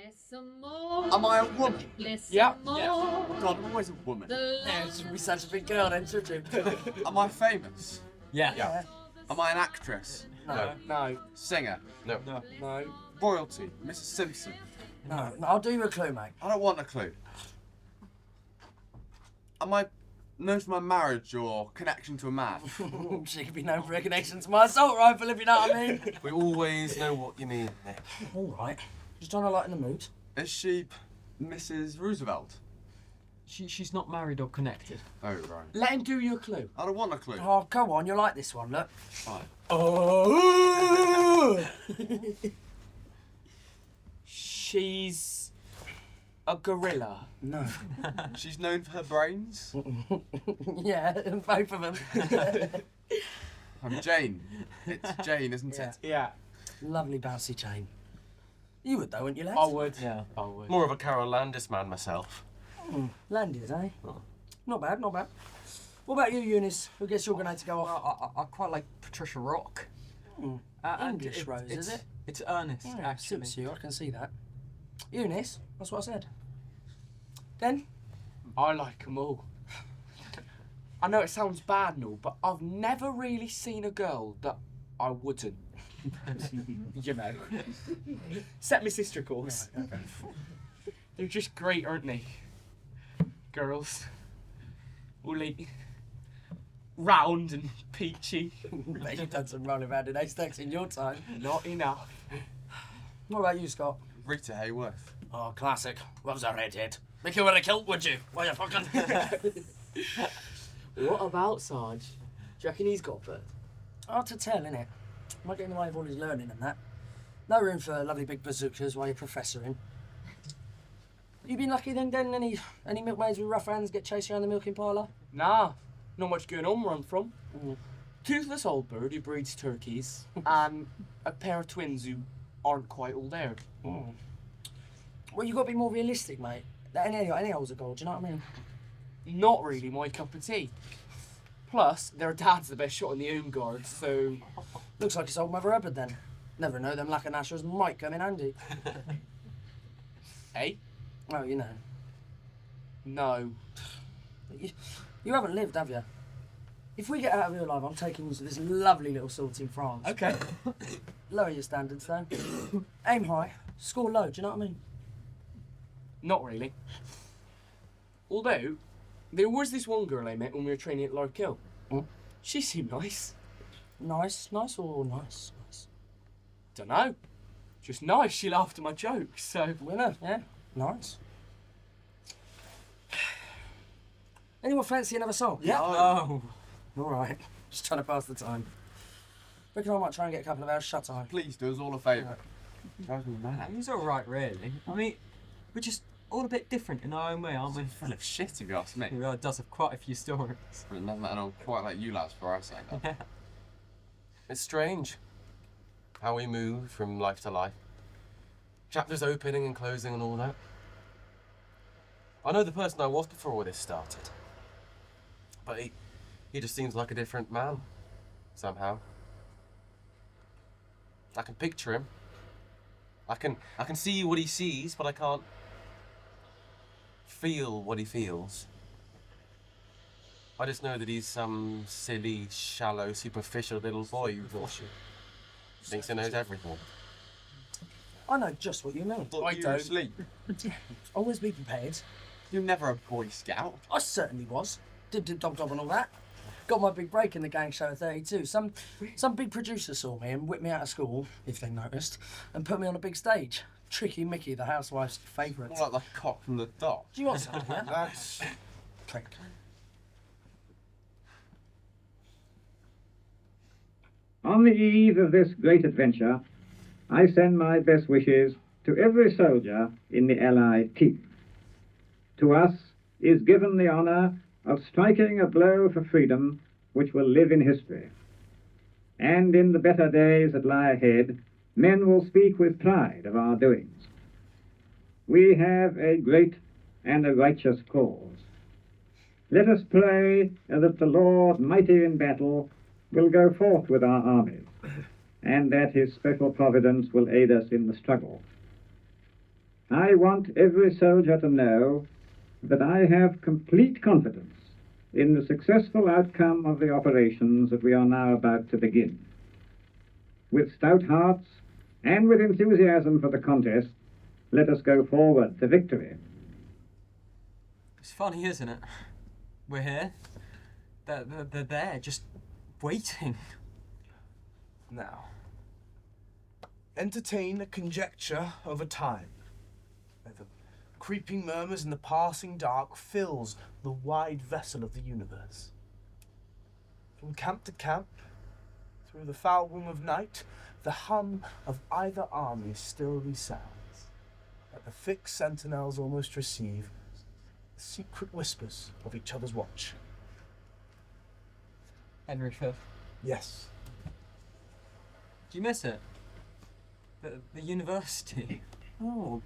Listen more. Am I a woman? Listen Yeah. more. God, I'm always a woman. Yeah, it should be such a big girl then, should you? Am I famous? Yeah. Am I an actress? No. No. Singer? No. No. Royalty? Mrs. Simpson? No. I'll do you a clue, mate. I don't want a clue. Am I known for my marriage or connection to a man? She could be known for her connection to my assault rifle, if you know what I mean. We always know what you mean, Nick. All right. Just trying to lighten the mood. Is she Mrs. Roosevelt? She's not married or connected. Oh, right. Let him do you a clue. I don't want a clue. Oh, go on. You'll like this one, look. Fine. Oh! She's a gorilla. No. She's known for her brains? Yeah, both of them. I'm Jane. It's Jane, isn't it? Yeah, Lovely bouncy chain. You would though, wouldn't you, lads? I would. Yeah, I would. More of a Carol Landis man myself. Landis, eh? Not bad, not bad. What about you, Eunice? Who gets your grenade to go off? Well, I quite like Patricia Rock. And English Rose, is it? It's Ernest, Yeah, actually. suits you, I can see that. Eunice, that's what I said. Then? I like them all. I know it sounds bad and all, but I've never really seen a girl that I wouldn't. You know. Except my sister, of course. They're just great, aren't they? Girls. Woolly. Round and peachy. Bet you've done some rolling around in haystacks in your time. Not enough. What about you, Scott? Rita Hayworth. Oh, classic. Loves a redhead. Make her wear a kilt, would you? Why you fucking... What about Sarge? Do you reckon he's got it? Hard to tell, innit? Might get in the way of all his learning and that. No room for lovely big bazookas while you're professoring. You been lucky then, Den? Any milkmaids with rough hands get chased around the milking parlour? Nah, not much going on where I'm from. Toothless old bird who breeds turkeys, and a pair of twins who aren't quite all there. Well, you got to be more realistic, mate. Any hole's a goal, do you know what I mean? Not really my cup of tea. Plus, their dad's the best shot in the home guard, so... Looks like it's old Mother Hubbard then. Never know, them Lacanashers might come in handy. Hey? Oh, you know. No. You haven't lived, have you? If we get out of here alive, I'm taking you to this lovely little sort in France. Okay. Lower your standards, though. Aim high, score low, do you know what I mean? Not really. Although, there was this one girl I met when we were training at Larkill. She seemed nice. Nice or nice? Dunno. Just nice, she laughed at my jokes, so... Winner, yeah. Nice. Anyone fancy another song? Yeah. Oh. All right. Just trying to pass the time. Reckon I might try and get a couple of hours shut eye. Please do us all a favour. Drives me mad. He's alright, really. I mean, we're just all a bit different in our own way, aren't we? Full of shit, if you ask me. He really does have quite a few stories. But never met anyone quite like you lads for our sake. It's strange how we move from life to life. Chapters opening and closing and all that. I know the person I was before all this started. But he just seems like a different man, somehow. I can picture him. I can see what he sees, but I can't feel what he feels. I just know that he's some silly, shallow, superficial little boy who thinks he knows everything. I know just what you mean. I don't. Sleep. Always be prepared. You're never a Boy Scout. I certainly was. Did dob and all that. Got my big break in the gang show at 32. Some big producer saw me and whipped me out of school, if they noticed, and put me on a big stage. Tricky Mickey, the housewife's favourite. More like the cock from the dock. Do you want some? Yeah? That's... Drink. On the eve of this great adventure, I send my best wishes to every soldier in the Allied team. To us is given the honour of striking a blow for freedom which will live in history. And in the better days that lie ahead, men will speak with pride of our doings. We have a great and a righteous cause. Let us pray that the Lord, mighty in battle, will go forth with our armies, and that his special providence will aid us in the struggle. I want every soldier to know that I have complete confidence in the successful outcome of the operations that we are now about to begin. With stout hearts and with enthusiasm for the contest, let us go forward to victory. It's funny, isn't it? We're here. They're there, just waiting. Now, entertain a conjecture over time, where the creeping murmurs in the passing dark fills the wide vessel of the universe. From camp to camp, through the foul womb of night, the hum of either army still resounds, that the fixed sentinels almost receive the secret whispers of each other's watch. Henry V. Yes, Do you miss it? The university. oh,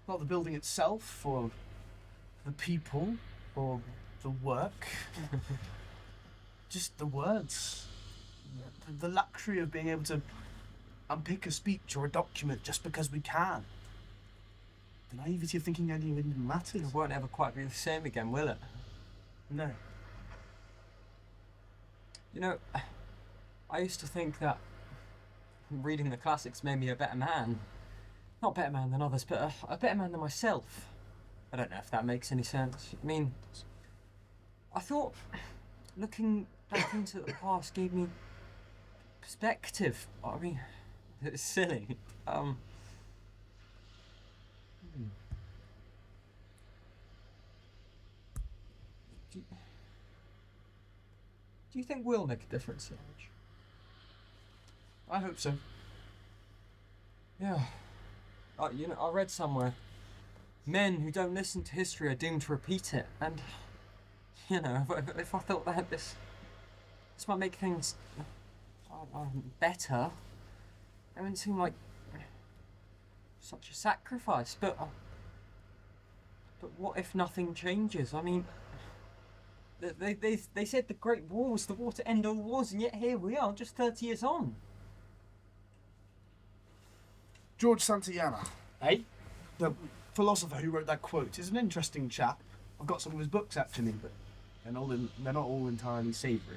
not the building itself, or the people, or the work. Just the words. The luxury of being able to unpick a speech or a document just because we can. The naivety of thinking any of it even matters. It won't ever quite be the same again, will it? No. You know, I used to think that reading the classics made me a better man. Not a better man than others, but a better man than myself. I don't know if that makes any sense. I mean, I thought looking back into the past gave me perspective. I mean, it's silly. Do you think we'll make a difference, Sarge? I hope so. Yeah. You know, I read somewhere, men who don't listen to history are doomed to repeat it. And, you know, if I thought that this might make things better, it wouldn't seem like such a sacrifice. But what if nothing changes? I mean, they said the Great War was the war to end all wars, and yet here we are, just 30 years on. George Santayana, Hey? the philosopher who wrote that quote, is an interesting chap. I've got some of his books actually, but they're not all entirely savoury.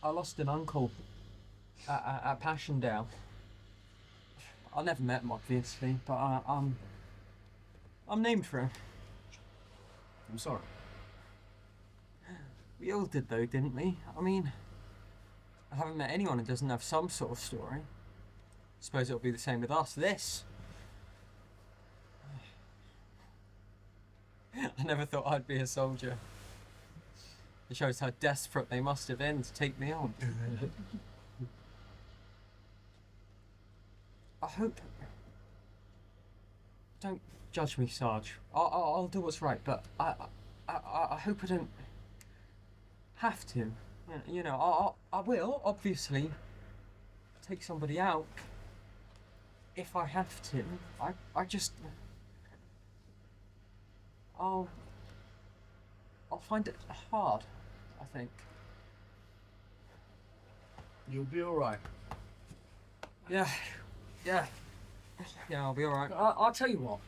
I lost an uncle at Passchendaele. I never met him, obviously, but I'm named for him. I'm sorry. We all did, though, didn't we? I mean, I haven't met anyone who doesn't have some sort of story. Suppose it'll be the same with us. This. I never thought I'd be a soldier. It shows how desperate they must have been to take me on. I hope. Don't judge me, Sarge. I'll do what's right, but I hope I don't have to. You know, I will obviously take somebody out if I have to. I just. I'll find it hard, I think. You'll be alright. Yeah, I'll be alright. I'll tell you what.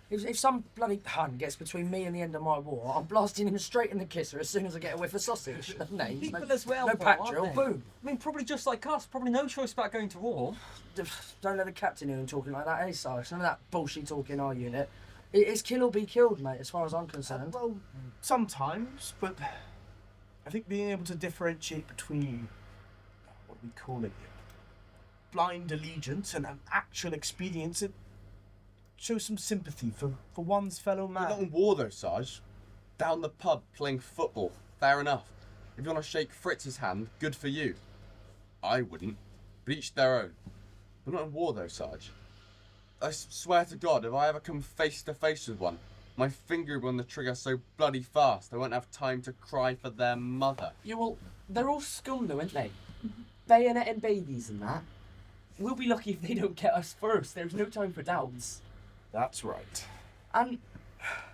If some bloody Hun gets between me and the end of my war, I'm blasting him straight in the kisser as soon as I get a whiff of sausage. No names, People as well, no though, pack aren't drill, they? boom. I mean, probably just like us, probably no choice about going to war. Don't let the captain hear him talking like that, eh, Sarge? None of that bullshit talk in our unit. It's kill or be killed, mate, as far as I'm concerned. Well, sometimes, but I think being able to differentiate between what we call it, blind allegiance and an actual expedience, it shows some sympathy for one's fellow We're not man. in war though, Sarge. Down the pub playing football. Fair enough. If you want to shake Fritz's hand, good for you. I wouldn't. But each their own. We're not in war though, Sarge. I swear to God, if I ever come face to face with one, my finger will be on the trigger so bloody fast I won't have time to cry for their mother. Yeah, well, they're all scum though, aren't they? Bayoneting babies and that. We'll be lucky if they don't get us first. There's no time for doubts. That's right. And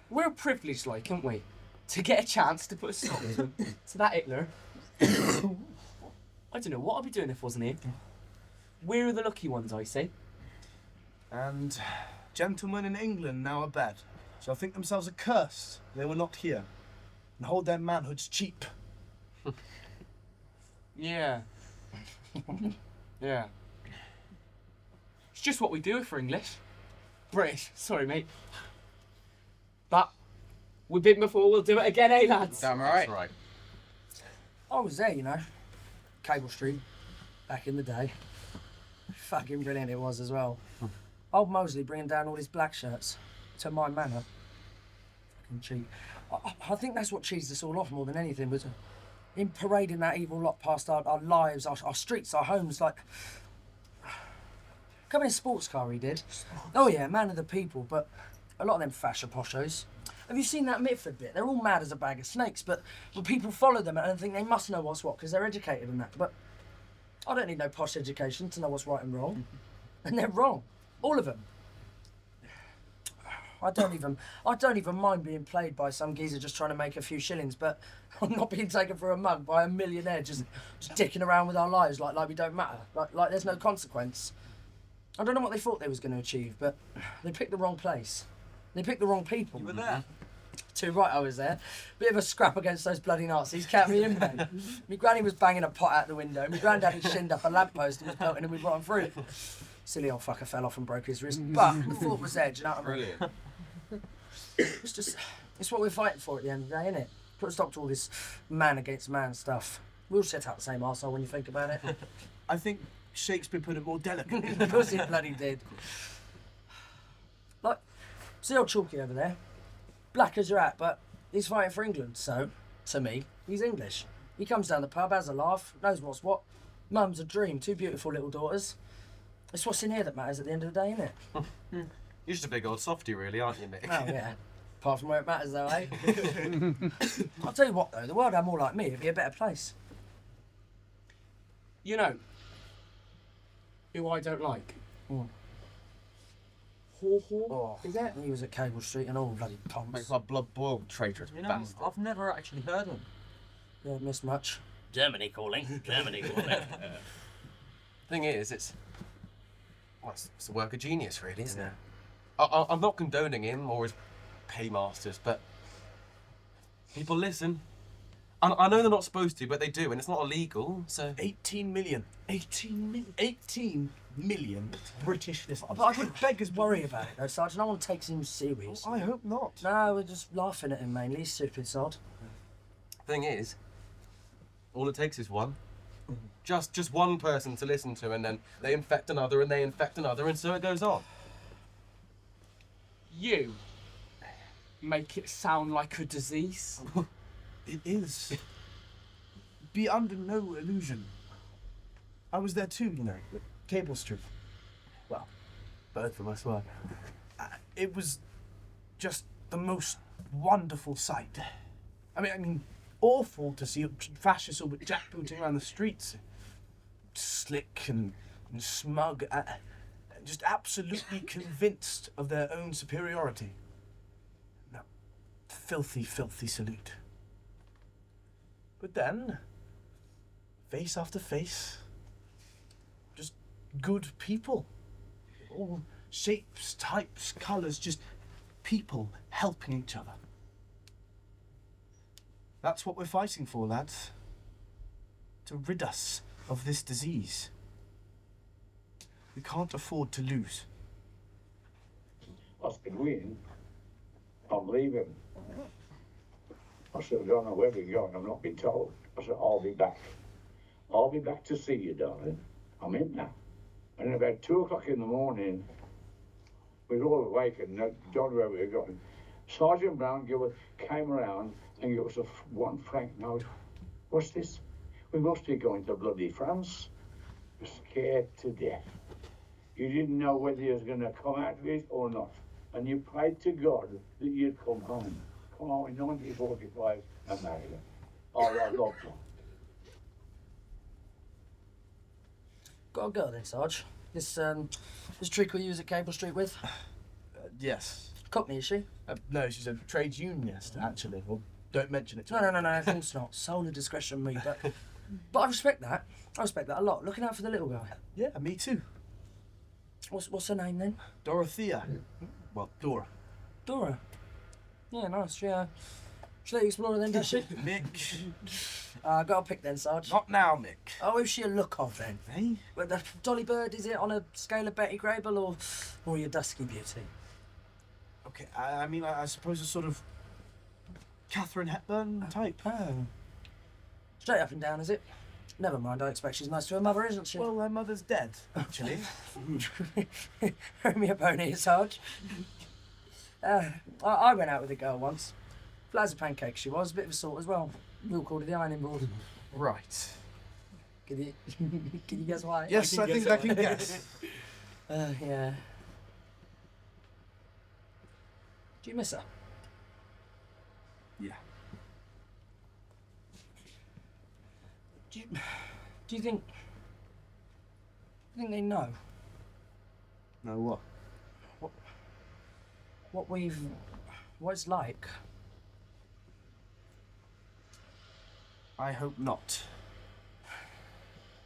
we're privileged, like, aren't we? To get a chance to put a stop to, to that Hitler. I don't know what I'd be doing if I wasn't here. We're the lucky ones, I see. And gentlemen in England now abed shall think themselves accursed they were not here, and hold their manhoods cheap. Yeah. Yeah. It's just what we do if we're English. British. Sorry, mate. But we've been before, we'll do it again, eh, lads? Damn right. That's right. I was there, you know. Cable Street, back in the day. Fucking brilliant it was as well. Old Mosley bringing down all his black shirts to my manor. Fucking cheap. I think that's what cheesed us all off more than anything, was him parading that evil lot past our lives, our streets, our homes, like... Come in a sports car he did. Oh yeah, man of the people, but a lot of them fashion poshos. Have you seen that Mitford bit? They're all mad as a bag of snakes, but people follow them and think they must know what's what because they're educated and that. But I don't need no posh education to know what's right and wrong. And they're wrong. All of them. I don't even mind being played by some geezer just trying to make a few shillings, but I'm not being taken for a mug by a millionaire just dicking around with our lives like we don't matter. Like there's no consequence. I don't know what they thought they was going to achieve, but they picked the wrong place. They picked the wrong people. You were there. Too right, I was there. Bit of a scrap against those bloody Nazis. Count me in, mate. My granny was banging a pot out the window. My granddad had shinned up a lamppost and was pelting him with rotten fruit. Silly old fucker fell off and broke his wrist. But the thought was there, do you know what I mean? Brilliant. It's what we're fighting for at the end of the day, isn't it? Put a stop to all this man against man stuff. We all set out the same arsehole when you think about it. I think Shakespeare put it more delicately. Of course he bloody did. Like, see old Chalky over there? Black as you're at, but he's fighting for England, so, to me, he's English. He comes down the pub, has a laugh, knows what's what. Mum's a dream, 2 beautiful little daughters. It's what's in here that matters at the end of the day, isn't it? You're just a big old softy, really, aren't you, Mick? Oh, yeah. Apart from where it matters, though, eh? I'll tell you what, though, the world had more like me, it'd be a better place. You know, who I don't like? Mm. Haw Haw? Oh, Is that? he was at Cable Street and all bloody pomps. Makes my blood boil, traitorous You know, bastard. I've never actually heard him. Yeah, missed much. Germany calling. Germany calling. Thing is, it's a work of genius, really, isn't it? I'm not condoning him or his paymasters, but people listen. I know they're not supposed to, but they do, and it's not illegal, so... 18 million. 18 million British listeners. But I think beggars worry about it, though, Sergeant. No one takes him serious. I hope not. No, we're just laughing at him mainly. He's stupid sod. Thing is, all it takes is one. Just one person to listen to, and then they infect another, and they infect another, and so it goes on. You make it sound like a disease. It is. Be under no illusion. I was there too, you know, at Cable Street. Well, both of us were. It was just the most wonderful sight. I mean, awful to see fascists all but jackbooting around the streets. Slick and smug, just absolutely convinced of their own superiority. That filthy, filthy salute. But then, face after face, just good people. All shapes, types, colours, just people helping each other. That's what we're fighting for, lads. To rid us of this disease. We can't afford to lose. I said, Wayne, I'm leaving. I said, I don't know where we're going, I've not been told. I said, I'll be back. I'll be back to see you, darling. I'm in now. And about 2 o'clock in the morning, we were all awake and don't know where we were going. Sergeant Brown came around and gave us a £1 note. What's this? We must be going to bloody France. We're scared to death. You didn't know whether you was going to come out of it or not. And you prayed to God that you'd come home. Come home in 1945 and marry her. Oh, I loved her. Got a girl then, Sarge. This treacle you was at Cable Street with? Yes. Cockney, is she? No, she's a trades unionist, actually. Well, don't mention it to No, her. no, of course not. Solar discretion, me. But But I respect that. I respect that a lot. Looking out for the little girl. Yeah, me too. What's her name then? Dorothea. Well, Dora. Dora. Yeah, nice. Yeah. She let you explore her then, does she? Mick. Got to pick then, Sarge. Not now, Mick. Oh, who's she a look of then? Hey? But the Dolly Bird, is it on a scale of Betty Grable or your Dusky Beauty? Okay, I mean, I suppose a sort of Catherine Hepburn type. Oh. Straight up and down, is it? Never mind, I expect she's nice to her mother, isn't she? Well, her mother's dead, actually. Throw me a bone here, Sarge. I went out with a girl once. Flat as a pancake she was, a bit of a sort as well. We all called her the ironing board. Right. Can you, can you guess why? Yes, I think I can guess. Yeah. Do you miss her? Yeah. Do you think they know No, what? what it's like? I hope not.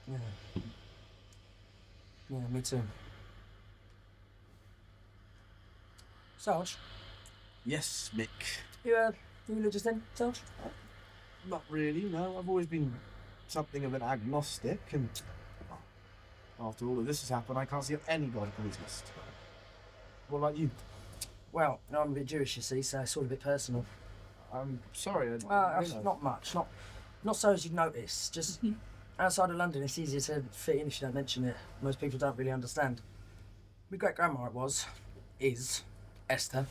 Yeah. Yeah, me too. Sarge, Yes, Mick. you religious then, Sarge? Not really, no. I've always been something of an agnostic, and after all of this has happened, I can't see how any God can exist. What about you? Well, I'm a bit Jewish, you see, so it's all a bit personal. I'm sorry. I Not much, not so as you'd notice. Just outside of London, it's easier to fit in if you don't mention it. Most people don't really understand. My great grandma is Esther.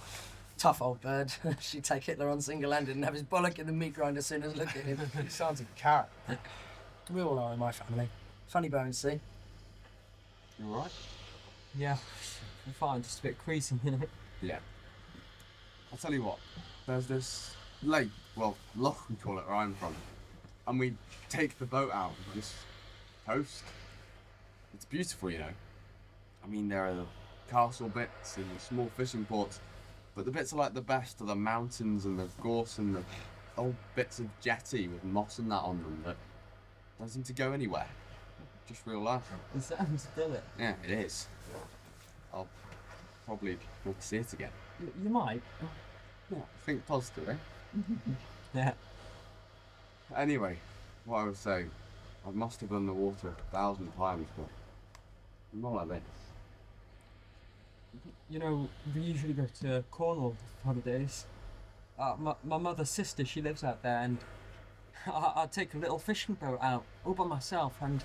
Tough old bird. She'd take Hitler on single-handed and have his bollock in the meat grinder as soon as look at him. He sounds like a carrot. We all are in my family. Funny bones, see? You alright? Yeah, I'm fine, just a bit queasy, you know. Yeah. I'll tell you what, there's this lake, well, loch we call it where I'm from, and we take the boat out and just coast. It's beautiful, you know. I mean, there are the castle bits and the small fishing ports, but the bits I like the best are the mountains and the gorse and the old bits of jetty with moss and that on them that doesn't seem to go anywhere. Just real life. It sounds idyllic. Yeah, it is. I'll probably want to see it again. You might. Yeah, think positive, eh? Yeah. Anyway, what I was saying, I must have done the water 1,000 times, but not like this. You know, we usually go to Cornwall for holidays. My mother's sister, she lives out there, and I'd take a little fishing boat out all by myself, and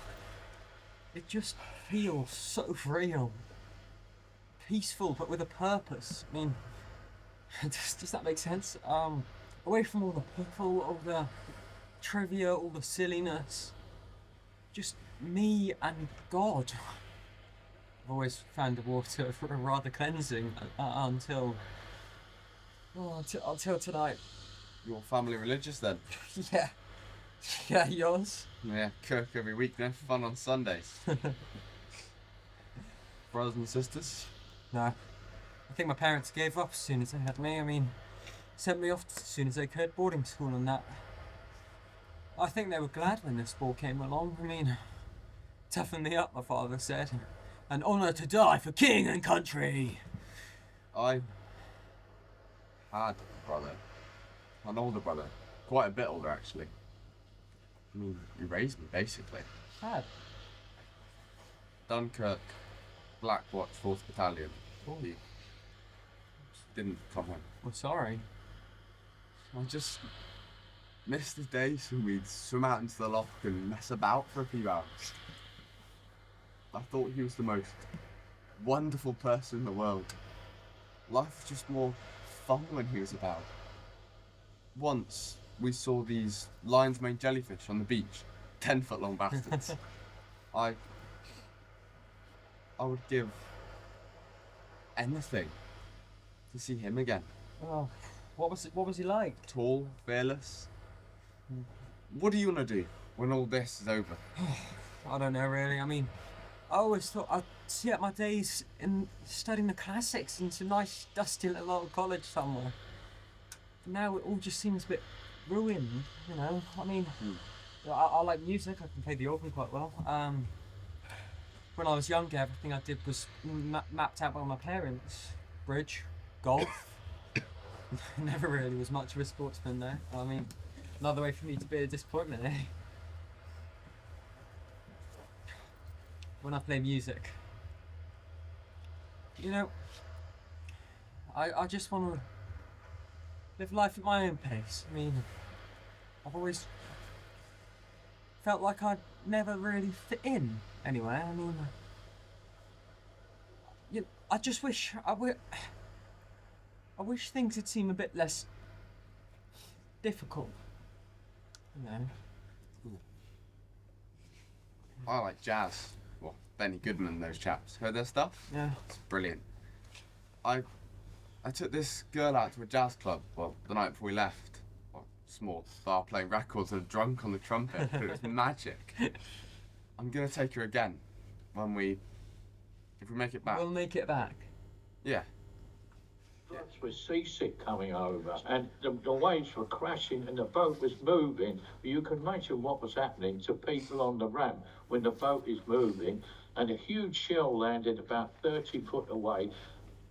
it just feels so real. Peaceful, but with a purpose. I mean, does that make sense? Away from all the people, all the trivia, all the silliness. Just me and God. I've always found the water rather cleansing until tonight. Your family religious then? Yeah. Yeah, yours? Yeah, Kirk every week, no fun on Sundays. Brothers and sisters? No. I think my parents gave up as soon as they had me. I mean, sent me off as soon as they could, boarding school and that. I think they were glad when this war came along. I mean, toughen me up, my father said. An honour to die for king and country. I had a brother. An older brother. Quite a bit older, actually. I mean, he raised me, basically. Sad. Dunkirk, Black Watch, 4th Battalion. Oh. He didn't come home. Well, sorry. I just missed the days when we'd swim out into the loch and mess about for a few hours. I thought he was the most wonderful person in the world. Life was just more fun when he was about. Once we saw these lion's mane jellyfish on the beach, 10-foot long bastards. I would give anything to see him again. Oh, what was he like? Tall, fearless. What do you want to do when all this is over? I don't know really. I mean, I always thought I'd see out my days in studying the classics in some nice dusty little old college somewhere. Now it all just seems a bit ruined, you know. I mean, I like music. I can play the organ quite well. When I was younger, everything I did was mapped out by my parents. Bridge, golf. Never really was much of a sportsman there. I mean, another way for me to be a disappointment, eh? When I play music, you know, I just want to live life at my own pace. I mean, I've always felt like I'd never really fit in anywhere. I mean, I just wish I wish things would seem a bit less difficult. You know. I like jazz. Well, Benny Goodman and those chaps. Heard their stuff? Yeah. It's brilliant. I took this girl out to a jazz club, well, the night before we left. Well, small bar playing records and drunk on the trumpet. But it was magic. I'm gonna take her again if we make it back. We'll make it back. Yeah. Floods were seasick coming over, and the waves were crashing, and the boat was moving. You can imagine what was happening to people on the ramp when the boat is moving, and a huge shell landed about 30 foot away,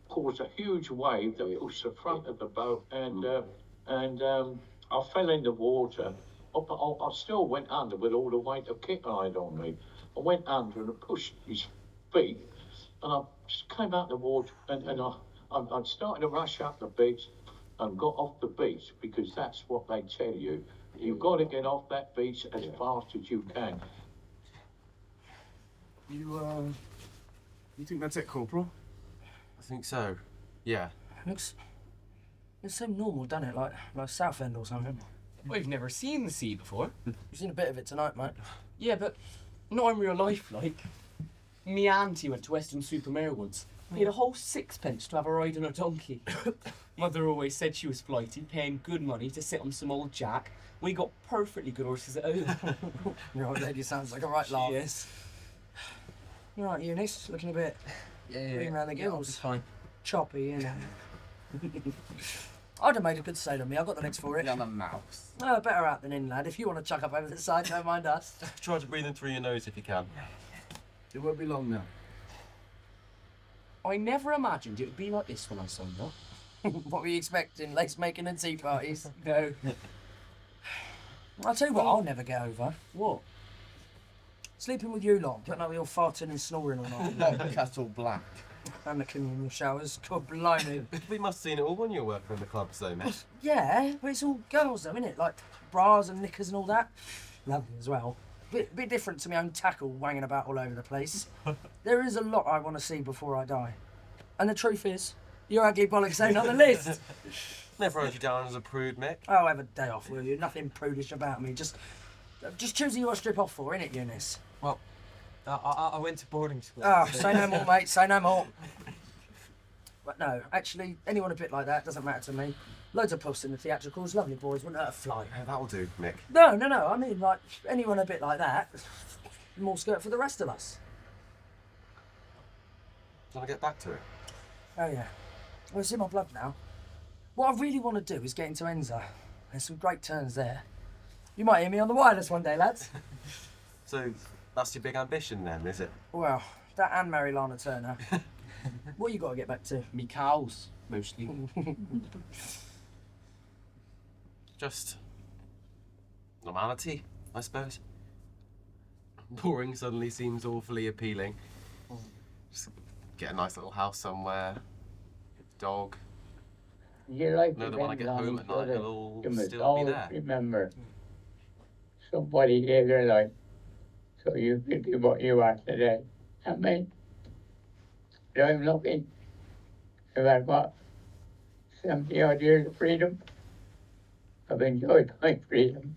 caused a huge wave that pushed the front of the boat, and I fell in the water. I still went under with all the weight of Kit I had on me. I went under and pushed his feet, and I just came out the water, and I started to rush up the beach and got off the beach, because that's what they tell you. You've got to get off that beach as fast as you can. You think that's it, Corporal? I think so. Yeah. Looks so normal, doesn't it? Like Southend or something. We've never seen the sea before. You've seen a bit of it tonight, mate. Yeah, but not in real life, like. Me auntie went to Weston-super-Mare once. Paid a whole sixpence to have a ride on a donkey. Mother always said she was flighty, paying good money to sit on some old jack. We got perfectly good horses at home. Your old lady sounds like a right laugh. Yes. You're right, Eunice. Looking a bit green round the gills. Fine. Choppy, you know. I'd have made a good sailor, me. I've got the legs for it. Yeah, the mouse. Oh, better out than in, lad. If you want to chuck up over the side, don't mind us. Try to breathe in through your nose if you can. It won't be long now. I never imagined it would be like this when I signed up. What were you expecting? Lace making and tea parties? No. I'll tell you what I'll never get over. What? Sleeping with you lot, putting up with your farting and snoring all night. Kettle black. And the communal showers. God blimey. We must have seen it all when you were working in the clubs, though, mate. Yeah, but it's all girls though, isn't it? Like bras and knickers and all that. Lovely as well. Bit different to my own tackle wanging about all over the place. There is a lot I want to see before I die. And the truth is, your ugly bollocks ain't on the list. Never wrote you down as a prude, Mick. Oh, have a day off, will you? Nothing prudish about me. Just choosing you to strip off for, innit, Eunice? Well, I went to boarding school. Oh, say no more, mate. Say no more. But no, actually, anyone a bit like that doesn't matter to me. Loads of puss in the theatricals, lovely boys, wouldn't hurt a fly. Yeah, that'll do, Mick. No, I mean, like, anyone a bit like that, more skirt for the rest of us. Do you want to get back to it? Oh, yeah. Well, it's in my blood now. What I really want to do is get into Enza. There's some great turns there. You might hear me on the wireless one day, lads. So, that's your big ambition then, is it? Well, that and marry Lana Turner. What you got to get back to? Me cows, mostly. Just normality, I suppose. Boring suddenly seems awfully appealing. Just get a nice little house somewhere, dog. You like Know to that when I get home at night, it'll you must still be always there. remember somebody gave their life so you could be what you are today. I mean, I'm looking. I've had what, 70 odd years of freedom. I've enjoyed my freedom.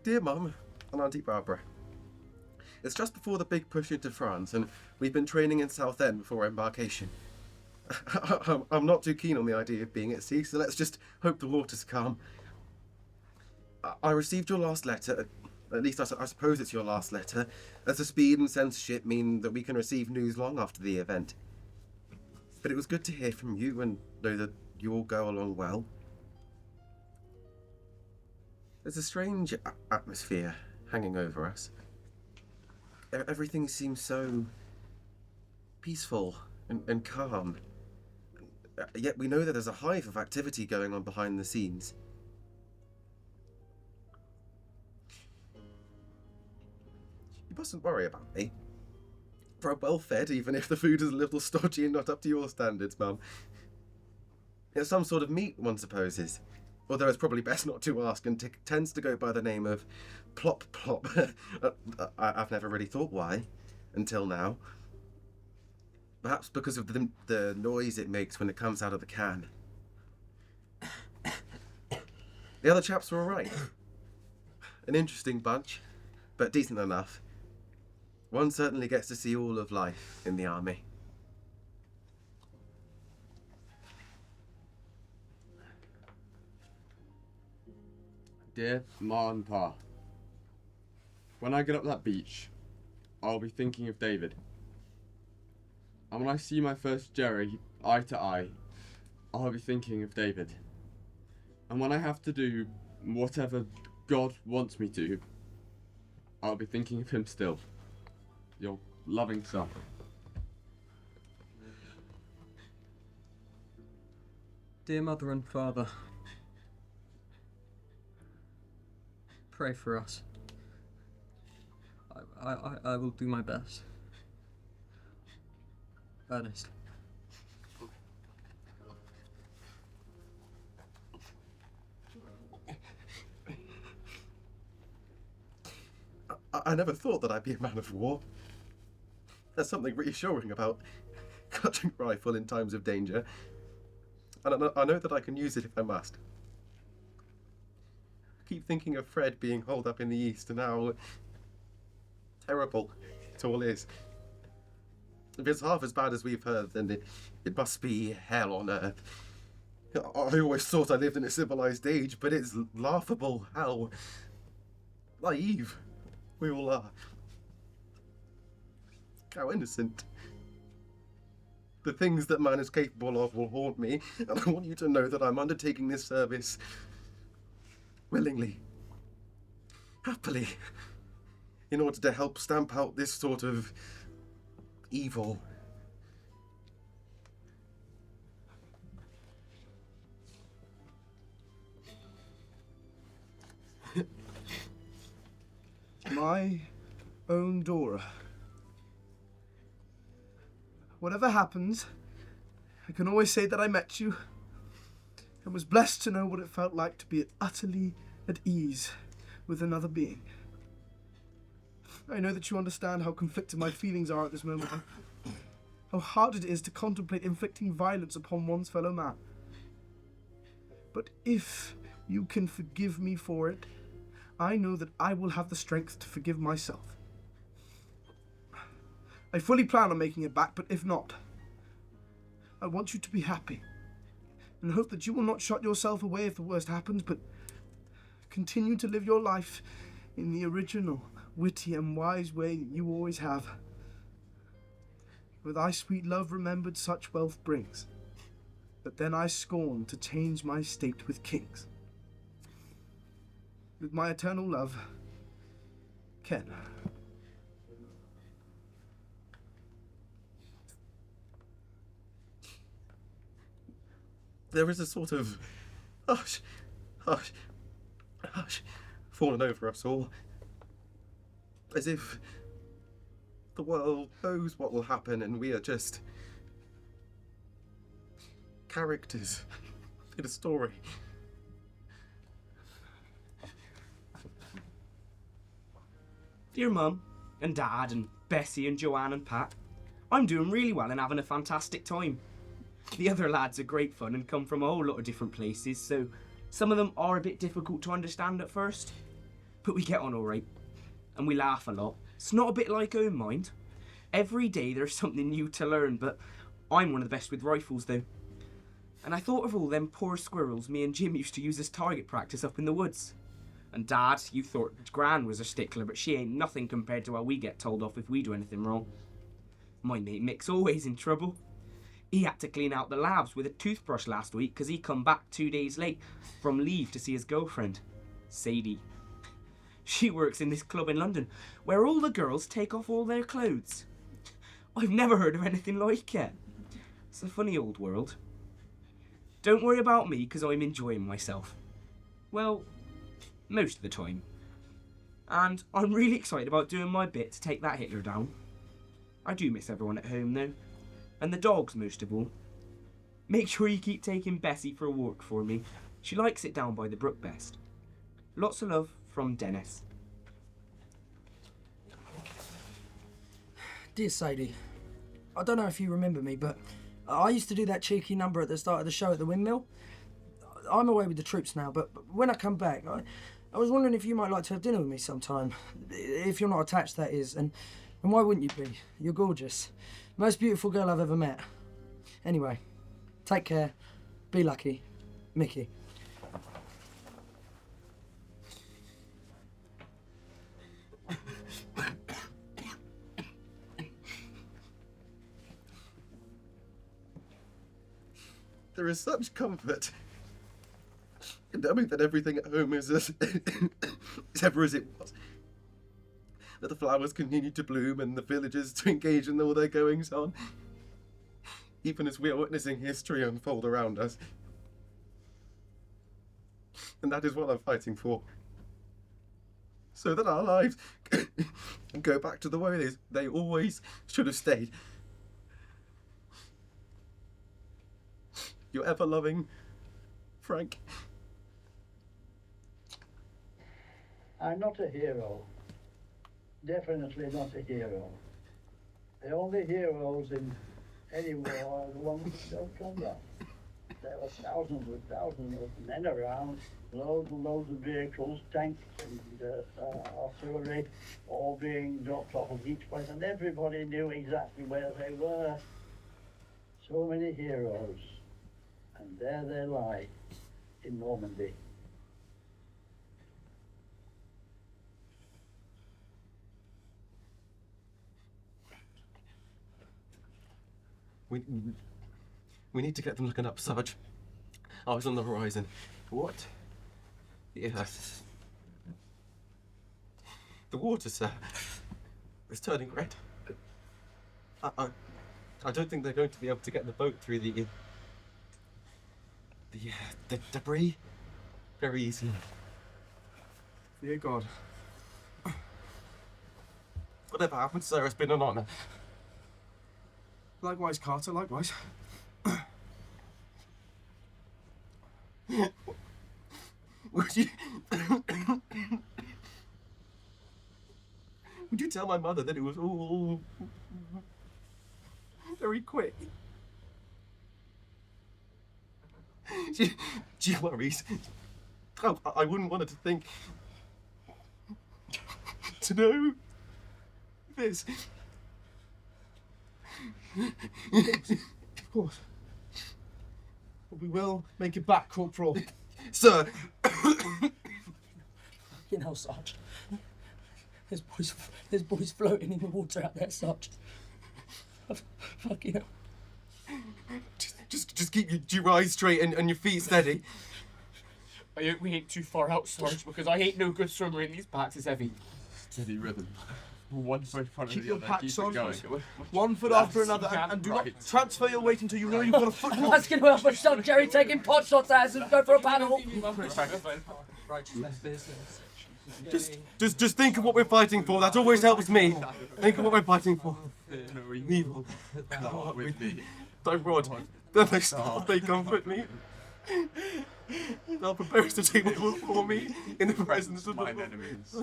Dear Mum and Auntie Barbara, it's just before the big push into France and we've been training in Southend before embarkation. I'm not too keen on the idea of being at sea, so let's just hope the water's calm. I received your last letter. At least I suppose it's your last letter, as the speed and censorship mean that we can receive news long after the event. But it was good to hear from you and know that you all go along well. There's a strange atmosphere hanging over us. Everything seems so peaceful and calm. Yet we know that there's a hive of activity going on behind the scenes. You mustn't worry about me. For I'm well fed, even if the food is a little stodgy and not up to your standards, Mum. It's some sort of meat, one supposes. Although it's probably best not to ask, and tends to go by the name of Plop Plop. I've never really thought why, until now. Perhaps because of the noise it makes when it comes out of the can. The other chaps were alright. An interesting bunch, but decent enough. One certainly gets to see all of life in the army. Dear Ma and Pa, when I get up that beach, I'll be thinking of David. And when I see my first Jerry eye to eye, I'll be thinking of David. And when I have to do whatever God wants me to, I'll be thinking of him still. Your loving son. Dear Mother and Father, pray for us. I will do my best. Ernest. I never thought that I'd be a man of war. There's something reassuring about clutching a rifle in times of danger. And I know that I can use it if I must. I keep thinking of Fred being holed up in the east and how terrible it all is. If it's half as bad as we've heard, then it must be hell on earth. I always thought I lived in a civilized age, but it's laughable how naive we all are. How innocent. The things that man is capable of will haunt me, and I want you to know that I'm undertaking this service willingly, happily, in order to help stamp out this sort of evil. My own Dora. Whatever happens, I can always say that I met you and was blessed to know what it felt like to be utterly at ease with another being. I know that you understand how conflicted my feelings are at this moment, how hard it is to contemplate inflicting violence upon one's fellow man. But if you can forgive me for it, I know that I will have the strength to forgive myself. I fully plan on making it back, but if not, I want you to be happy and hope that you will not shut yourself away if the worst happens, but continue to live your life in the original, witty and wise way that you always have. For thy sweet love remembered such wealth brings, that then I scorn to change my state with kings. With my eternal love, Ken. There is a sort of hush fallen over us all. As if the world knows what will happen and we are just characters in a story. Dear Mum and Dad and Bessie and Joanne and Pat, I'm doing really well and having a fantastic time. The other lads are great fun and come from a whole lot of different places, so some of them are a bit difficult to understand at first, but we get on alright, and we laugh a lot. It's not a bit like own mind. Every day there's something new to learn, but I'm one of the best with rifles though. And I thought of all them poor squirrels me and Jim used to use as target practice up in the woods. And Dad, you thought Gran was a stickler, but she ain't nothing compared to how we get told off if we do anything wrong. My mate Mick's always in trouble. He had to clean out the labs with a toothbrush last week because he come back 2 days late from leave to see his girlfriend, Sadie. She works in this club in London where all the girls take off all their clothes. I've never heard of anything like it. It's a funny old world. Don't worry about me because I'm enjoying myself. Well, most of the time. And I'm really excited about doing my bit to take that Hitler down. I do miss everyone at home though. And the dogs most of all. Make sure you keep taking Bessie for a walk for me. She likes it down by the brook best. Lots of love from Dennis. Dear Sadie, I don't know if you remember me, but I used to do that cheeky number at the start of the show at the windmill. I'm away with the troops now, but when I come back, I was wondering if you might like to have dinner with me sometime. If you're not attached, that is. And why wouldn't you be? You're gorgeous. Most beautiful girl I've ever met. Anyway, take care. Be lucky. Mickey. There is such comfort in knowing that everything at home is as is ever as it was. That the flowers continue to bloom and the villagers to engage in all their goings on, even as we are witnessing history unfold around us. And that is what I'm fighting for. So that our lives can go back to the way they always should have stayed. Your ever-loving Frank. I'm not a hero. Definitely not a hero. The only heroes in any war are the ones that don't come back. There were thousands of men around, loads and loads of vehicles, tanks and artillery, all being dropped off of each place, and everybody knew exactly where they were. So many heroes. And there they lie, in Normandy. We need to get them looking up, Sarge. Eyes on the horizon. What? The earth. The water, sir. It's turning red. I don't think they're going to be able to get the boat through the debris very easily. Dear God. Whatever happened, sir, it's been an honour. Likewise, Carter, likewise. Would you tell my mother that it was all very quick? She worries. I wouldn't want her to think. To know this. Of course. But we will make it back, Corporal. Sir! You know, Sarge. There's boys floating in the water out there, Sarge. Fucking hell. Just keep your eyes straight and your feet steady. I hope we ain't too far out, Sarge, because I ain't no good swimmer in these packs is heavy. Steady rhythm. One foot in front Keep of the your other. packs Keep on, it going. one foot after another, and do not transfer your weight until you know you've got a foot. That's going to help us stop Jerry taking pot shots at us and go for a paddle. Just think of what we're fighting for. That always helps me. Think of what we're fighting for. Evil. Not with me. Thy rod. Then they start, they comfort me. Thou preparest a table for me in the presence of mine the enemies.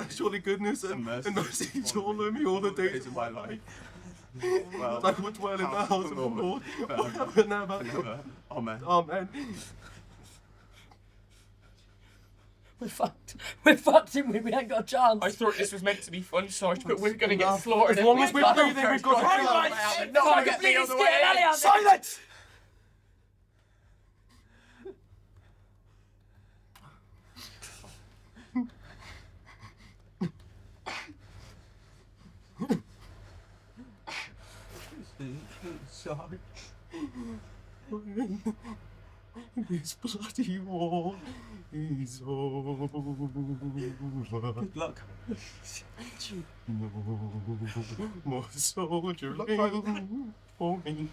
Surely goodness and mercy shall follow me all the days of my life. Well, I will dwell in the house of the Lord forever and ever. Amen. Amen. We're fucked. We're fucked, and we ain't got a chance. I thought this was meant to be fun, Sarge, but we're gonna get slaughtered. As long as we're breathing, we've got to Right, not gonna get me on the way. Silence! side. When this bloody war is over. Good luck. No more soldiering for me.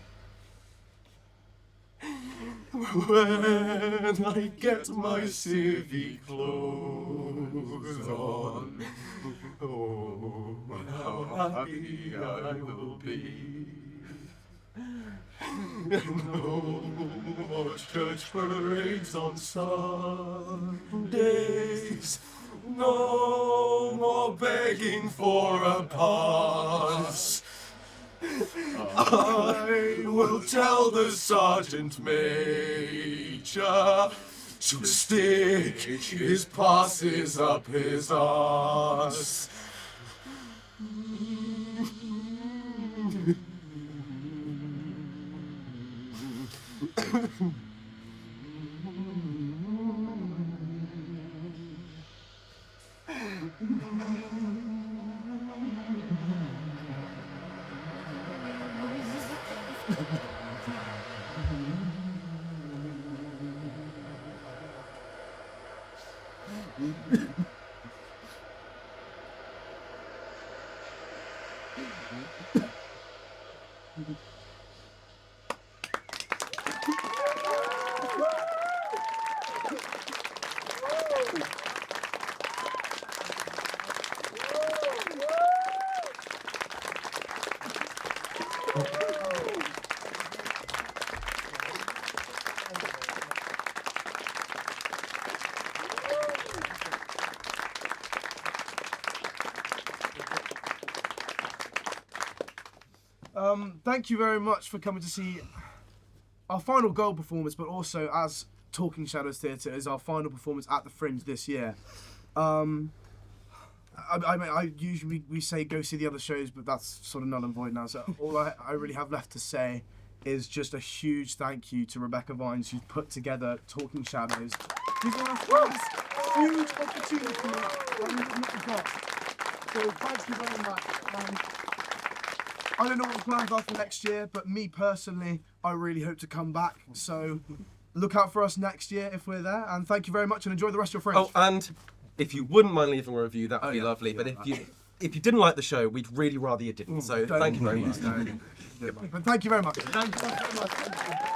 When I get my civic clothes on, oh, how happy I will be. No more church parades on Sundays. No more begging for a pass. I will tell the sergeant major to stick his passes up his arse. Thank you very much for coming to see our final gold performance, but also as Talking Shadows Theatre is our final performance at the Fringe this year. I usually we say go see the other shows, but that's sort of null and void now. So all I really have left to say is just a huge thank you to Rebecca Vines, who's put together Talking Shadows. These are our first huge opportunity that we've got. So thank you very much. I don't know what the plans are for next year, but me personally, I really hope to come back. So look out for us next year if we're there. And thank you very much and enjoy the rest of your Fringe. Oh, and if you wouldn't mind leaving a review, that would be lovely. But if you didn't like the show, we'd really rather you didn't. So thank you very much. But thank you very much. Thank you very much.